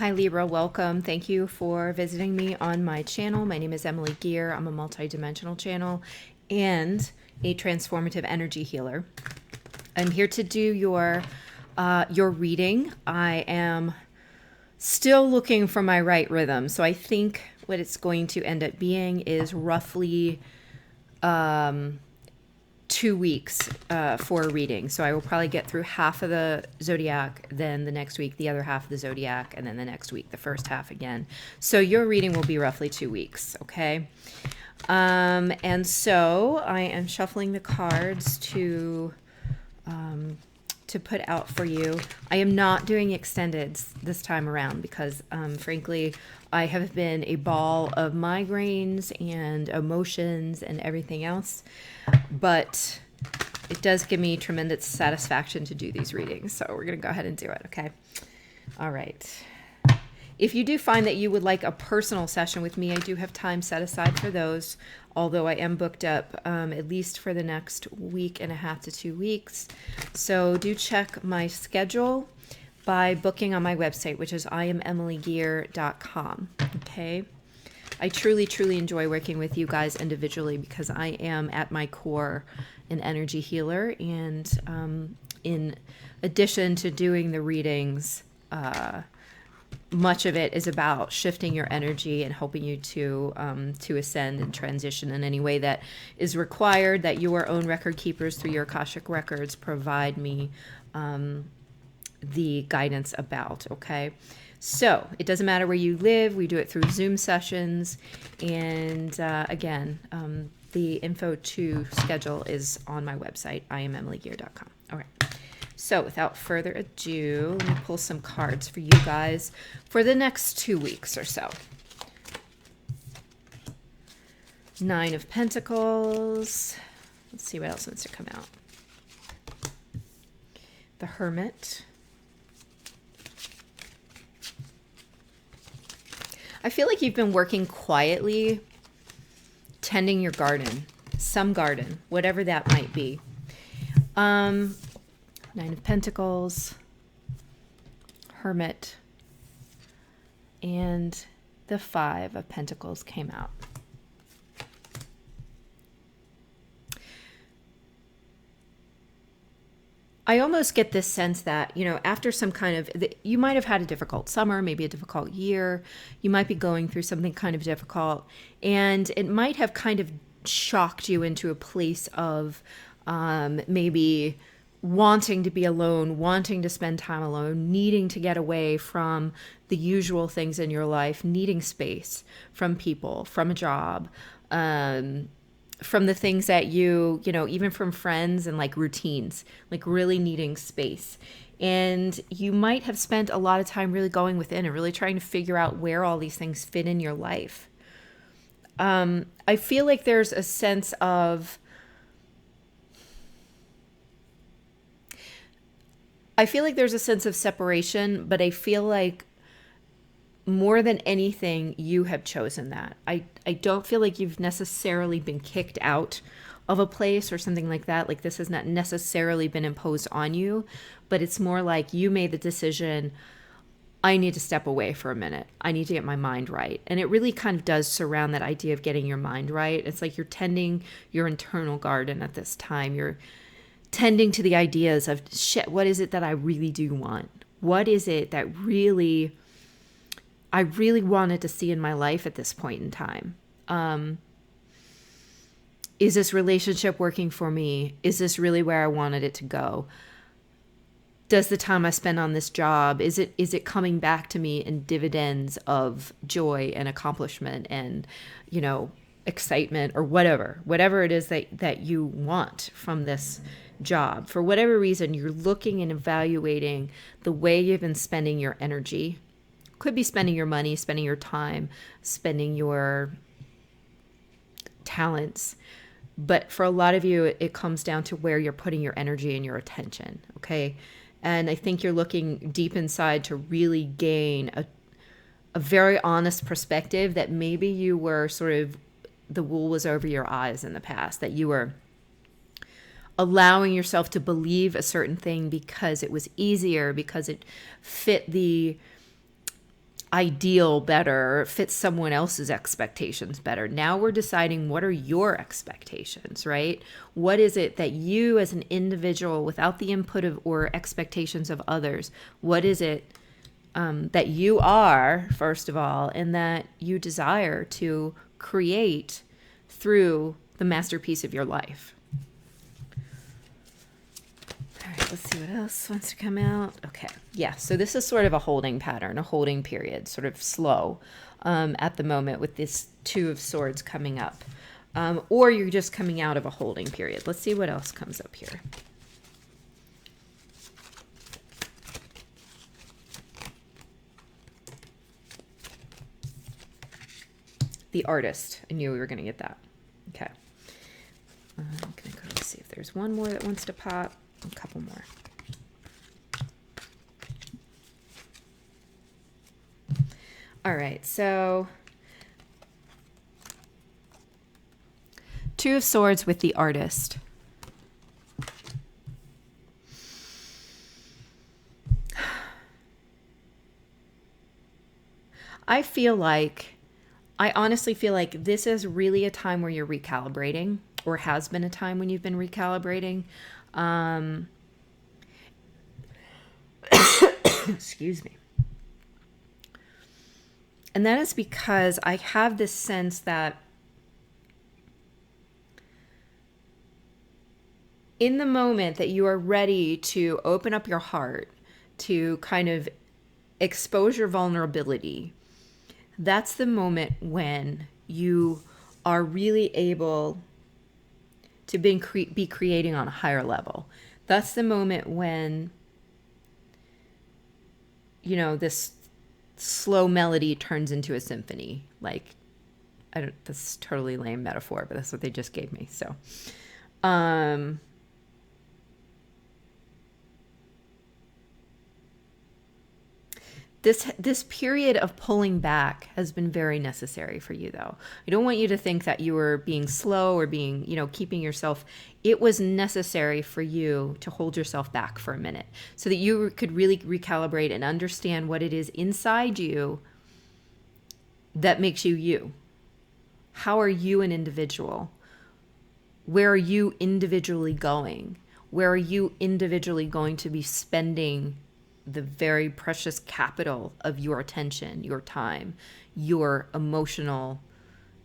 Hi Libra, welcome. Thank you for visiting me on my channel. My name is Emily Gear. I'm a multidimensional channel and a transformative energy healer. I'm here to do your reading. I am still looking for my right rhythm. So I think what it's going to end up being is roughly 2 weeks for a reading. So I will probably get through half of the zodiac, then the next week the other half of the zodiac, and then the next week the first half again. So your reading will be roughly 2 weeks, okay? And so I am shuffling the cards to put out for you. I am not doing extendeds this time around because, frankly, I have been a ball of migraines and emotions and everything else, but it does give me tremendous satisfaction to do these readings. So we're going to go ahead and do it. Okay. All right. If you do find that you would like a personal session with me, I do have time set aside for those, although I am booked up at least for the next week and a half to 2 weeks. So do check my schedule by booking on my website, which is IamEmilyGear.com. Okay. I truly, truly enjoy working with you guys individually because I am at my core an energy healer. And in addition to doing the readings, much of it is about shifting your energy and helping you to ascend and transition in any way that is required, that your own record keepers through your akashic records provide me the guidance about, okay? So it doesn't matter where you live. We do it through Zoom sessions. And again, the info to schedule is on my website, IamEmilyGear.com. All right. So without further ado, let me pull some cards for you guys for the next 2 weeks or so. 9 of Pentacles. Let's see what else wants to come out. The Hermit. I feel like you've been working quietly, tending your garden, some garden, whatever that might be. 9 of Pentacles, Hermit, and the 5 of Pentacles came out. I almost get this sense that, you know, after some kind of, you might have had a difficult summer, maybe a difficult year. You might be going through something kind of difficult, and it might have kind of shocked you into a place of maybe wanting to be alone, wanting to spend time alone, needing to get away from the usual things in your life, needing space from people, from a job, from the things that you know, even from friends and like routines, like really needing space. And you might have spent a lot of time really going within and really trying to figure out where all these things fit in your life. I feel like there's a sense of, separation, but I feel like more than anything, you have chosen that. I don't feel like you've necessarily been kicked out of a place or something like that. Like this has not necessarily been imposed on you, but it's more like you made the decision, I need to step away for a minute. I need to get my mind right. And it really kind of does surround that idea of getting your mind right. It's like you're tending your internal garden at this time. You're tending to the ideas of, shit, what is it that I really do want? What is it that I really wanted to see in my life at this point in time? Is this relationship working for me? Is this really where I wanted it to go? Does the time I spend on this job, is it coming back to me in dividends of joy and accomplishment and, you know, excitement or whatever it is that you want from this job? For whatever reason, you're looking and evaluating the way you've been spending your energy. Could be spending your money, spending your time, spending your talents. But for a lot of you, it comes down to where you're putting your energy and your attention, okay? And I think you're looking deep inside to really gain a very honest perspective that maybe you were sort of, the wool was over your eyes in the past, that you were allowing yourself to believe a certain thing because it was easier, because it fit the ideal better, fits someone else's expectations better. Now we're deciding, what are your expectations, right? What is it that you as an individual, without the input of or expectations of others, what is it that you are, first of all, and that you desire to create through the masterpiece of your life? All right, let's see what else wants to come out. Okay, yeah, so this is sort of a holding pattern, a holding period, sort of slow at the moment with this Two of Swords coming up. Or you're just coming out of a holding period. Let's see what else comes up here. The Artist. I knew we were going to get that. Okay. I'm going to go see if there's one more that wants to pop. A couple more. All right, so Two of Swords with the Artist. I honestly feel like this is really a time where you're recalibrating, or has been a time when you've been recalibrating. Excuse me. And that is because I have this sense that in the moment that you are ready to open up your heart, to kind of expose your vulnerability, that's the moment when you are really able to be creating on a higher level. That's the moment when, you know, this slow melody turns into a symphony. Like, that's a totally lame metaphor, but that's what they just gave me. So, This period of pulling back has been very necessary for you, though. I don't want you to think that you were being slow or being, keeping yourself. It was necessary for you to hold yourself back for a minute so that you could really recalibrate and understand what it is inside you that makes you you. How are you an individual? Where are you individually going? Where are you individually going to be spending the very precious capital of your attention, your time, your emotional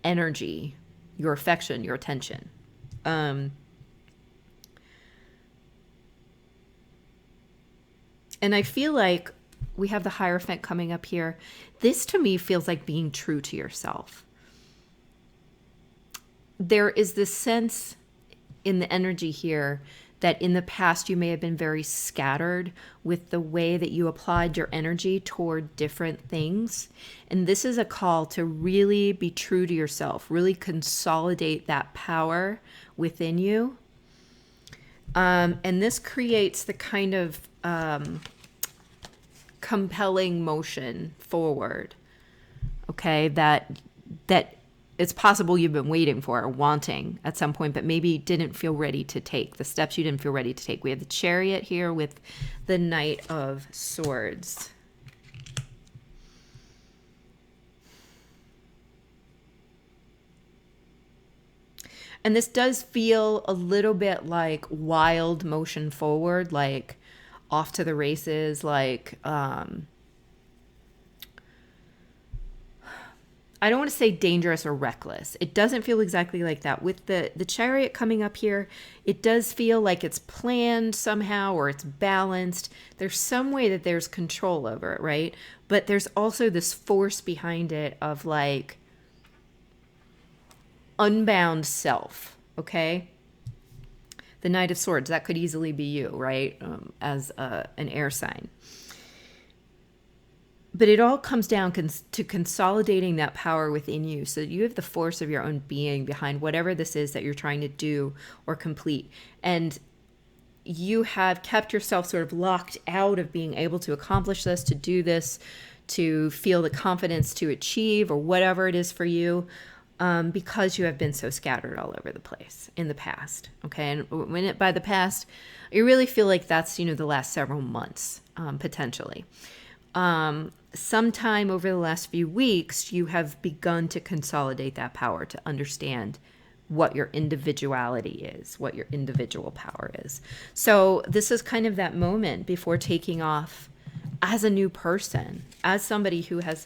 energy, your affection, your attention? And I feel like we have the Hierophant coming up here. This to me feels like being true to yourself. There is this sense in the energy here that in the past you may have been very scattered with the way that you applied your energy toward different things. And this is a call to really be true to yourself, really consolidate that power within you. And this creates the kind of compelling motion forward, okay, that it's possible you've been waiting for or wanting at some point, but maybe didn't feel ready to take the steps you didn't feel ready to take. We have the Chariot here with the Knight of Swords. And this does feel a little bit like wild motion forward, like off to the races, like I don't want to say dangerous or reckless. It doesn't feel exactly like that. With the Chariot coming up here, it does feel like it's planned somehow, or it's balanced. There's some way that there's control over it, right? But there's also this force behind it of like unbound self, okay? The Knight of Swords, that could easily be you, right? As an air sign. But it all comes down to consolidating that power within you so that you have the force of your own being behind whatever this is that you're trying to do or complete. And you have kept yourself sort of locked out of being able to accomplish this, to do this, to feel the confidence to achieve or whatever it is for you, because you have been so scattered all over the place in the past. Okay. And by the past, I really feel like that's, the last several months, potentially. Sometime over the last few weeks, you have begun to consolidate that power to understand what your individuality is, what your individual power is. So this is kind of that moment before taking off as a new person, as somebody who has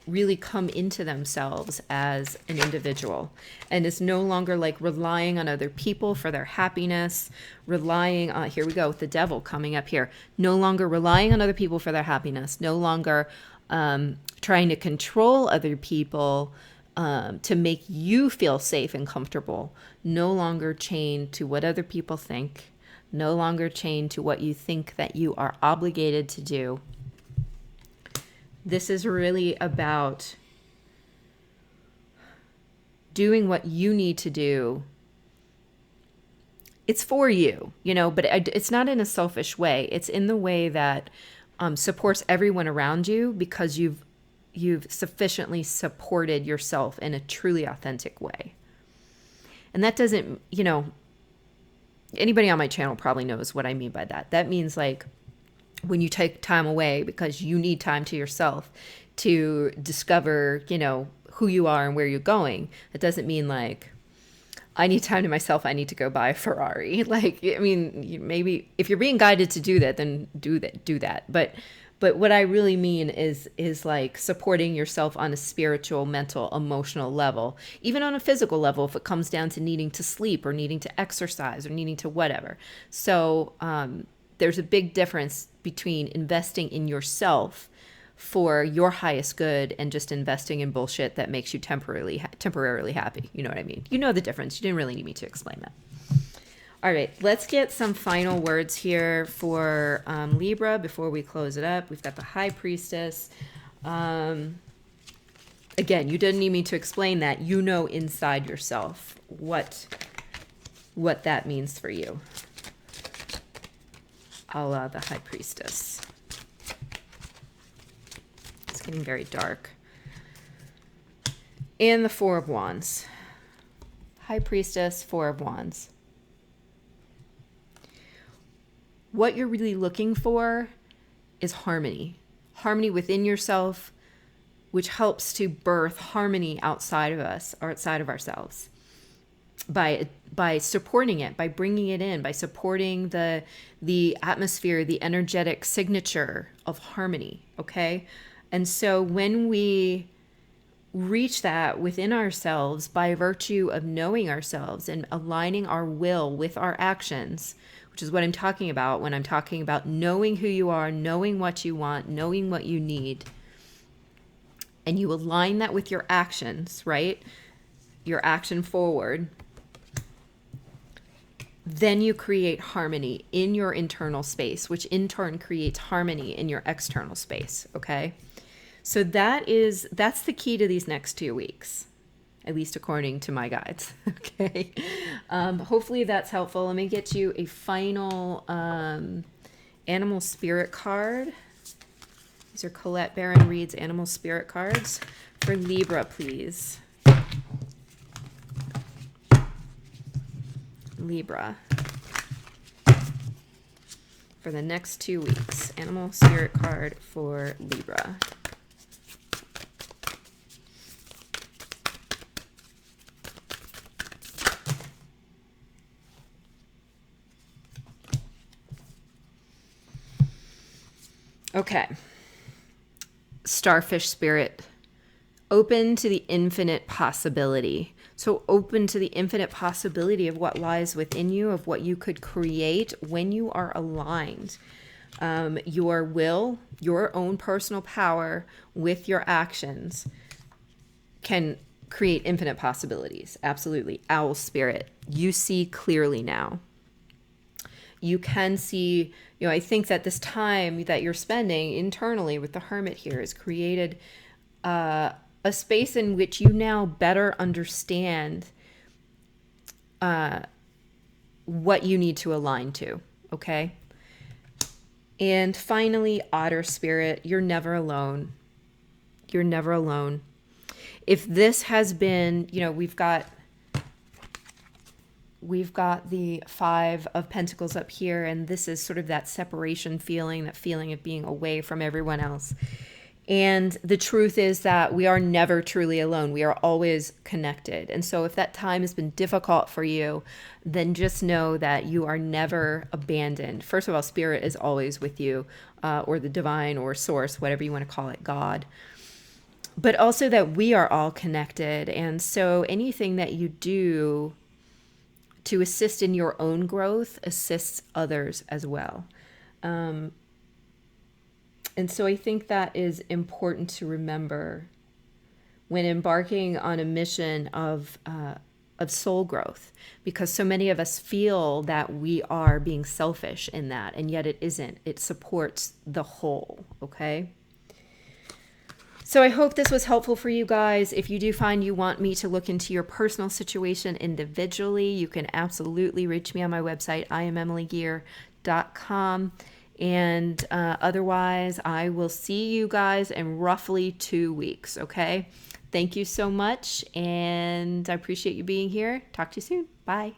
really come into themselves as an individual and is no longer like relying on other people for their happiness, relying on, here we go with the devil coming up here, no longer relying on other people for their happiness, no longer trying to control other people to make you feel safe and comfortable, no longer chained to what other people think, no longer chained to what you think that you are obligated to do. This is really about doing what you need to do. It's for you, but it's not in a selfish way. It's in the way that supports everyone around you because you've sufficiently supported yourself in a truly authentic way. And that doesn't, anybody on my channel probably knows what I mean by that. That means like when you take time away because you need time to yourself to discover, who you are and where you're going. It doesn't mean like, I need time to myself, I need to go buy a Ferrari. Like, I mean, maybe if you're being guided to do that, then do that. But what I really mean is like supporting yourself on a spiritual, mental, emotional level, even on a physical level, if it comes down to needing to sleep or needing to exercise or needing to whatever. So there's a big difference between investing in yourself for your highest good and just investing in bullshit that makes you temporarily happy. You know what I mean? You know the difference. You didn't really need me to explain that. All right, let's get some final words here for Libra before we close it up. We've got the High Priestess. Again, you didn't need me to explain that. You know inside yourself what that means for you. The High Priestess. It's getting very dark. And the Four of Wands. High Priestess, Four of Wands. What you're really looking for is harmony. Harmony within yourself, which helps to birth harmony outside of us or outside of ourselves. By supporting it, by bringing it in, by supporting the atmosphere, the energetic signature of harmony, okay? And so when we reach that within ourselves by virtue of knowing ourselves and aligning our will with our actions, which is what I'm talking about when I'm talking about knowing who you are, knowing what you want, knowing what you need, and you align that with your actions, right? Your action forward, then you create harmony in your internal space, which in turn creates harmony in your external space, okay? So that's the key to these next 2 weeks, at least according to my guides, okay? Hopefully that's helpful. Let me get you a final animal spirit card. These are Colette Baron Reed's animal spirit cards for Libra, please. Libra for the next 2 weeks. Animal spirit card for Libra. Okay. Starfish spirit. Open to the infinite possibility. So open to the infinite possibility of what lies within you, of what you could create when you are aligned. Your will, your own personal power with your actions can create infinite possibilities. Absolutely. Owl spirit, you see clearly now. You can see, I think that this time that you're spending internally with the Hermit here has created a space in which you now better understand what you need to align to, okay? And finally, Otter Spirit, you're never alone. You're never alone. If this has been, we've got we've got the Five of Pentacles up here, and this is sort of that separation feeling, that feeling of being away from everyone else. And the truth is that we are never truly alone. We are always connected. And so if that time has been difficult for you, then just know that you are never abandoned. First of all, Spirit is always with you, or the divine or source, whatever you want to call it, God. But also that we are all connected. And so anything that you do to assist in your own growth assists others as well. And so I think that is important to remember when embarking on a mission of soul growth, because so many of us feel that we are being selfish in that, and yet it isn't. It supports the whole, okay? So I hope this was helpful for you guys. If you do find you want me to look into your personal situation individually, you can absolutely reach me on my website, IamEmilyGear.com. And otherwise, I will see you guys in roughly 2 weeks, okay? Thank you so much, and I appreciate you being here. Talk to you soon. Bye.